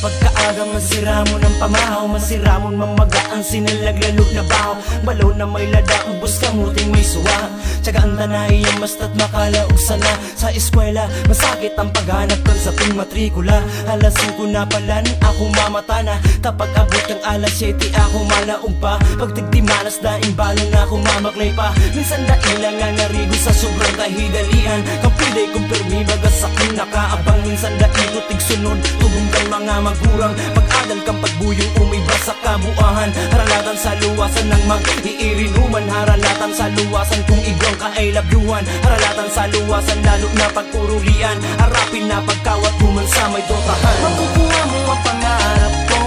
Pagkaaga masira mo ng pamahaw, masira mo mamaga ang sinalaglalo na bahaw. Balaw na may lada, ubos kamuting may suwa. Tsagaan tanay ang basta't makalaog sana. Sa eskwela, masakit ang paghanap kan sa tuwing matrikula. Alas 5 na pala ako mamata na. Tapag abot ang alas 7 ako malaog pa. Pag tigdimanas daing balon na ako mamaklay pa. Minsan dailang nga narigo sa sobrang kahidalian. Kapiday kong permi bagas aking nakaabang. Minsan daing tigsunod, tubong kang mga magurang. Pag-adal kang pagbuyong umiba sa kabuuan. Haralatan sa luwasan ng mag-iirinuman. Haralatan sa luwasan kung igwang ka ay labyuhan. Haralatan sa luwasan lalo na pagpurulian. Harapin na pagkawat buman sa may dotahan. Makukuha mo ang pangarap ko,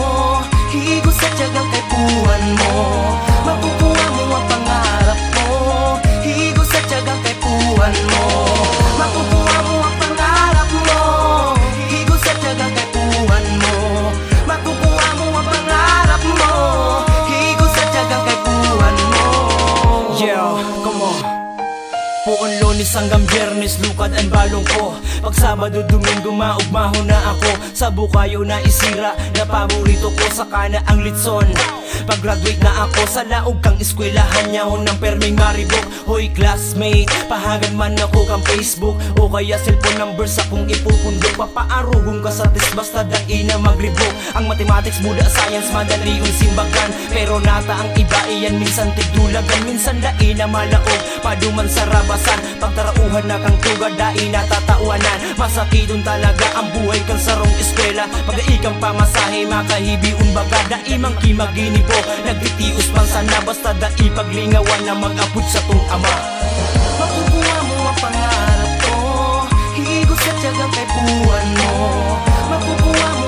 higo sa tiyagang kaipuhan mo. Makukuha mo ang pangarap ko, higo sa tiyagang kaipuhan mo. Makukuha mo ang pangarap mo, higo sa tiyagang kaipuhan mo. Makukuha mo ang pangarap mo, higo sa tiyagang kaipuhan mo. Yeah, come on. Puon Lunes hanggang Biyernes, lukad ang balong ko. Pag Sabado, Domingo, maugmaho na ako. Sa bukayo na isira, na paborito ko sa kana ang litson. Pag graduate na ako sa laog kang eskwelahan niya ho ng perming maribok. Hoy classmate, pahagan man ako kang Facebook o kaya cellphone number sa kung ipupundok. Papaarugong ka sa test basta dai na magribok. Ang mathematics, muda, science, madali yung simbagan. Pero nata ang iba iyan minsan tigdulagan. Minsan dai na malaog, paduman sa rabasan. Pagtarauhan na kang tuga, dai na tatawanan. Masakidon talaga ang buhay kang sarong eskwela. Pag-aikang pamasahe, makahibiun baga. Dai mang kimagini po, nagtitius man sana. Basta dai paglingawan na mag-apod sa tong ama. Makukuha mo ang pangarap ko, higo sa tiyagang kaipuhan mo. Makukuha mo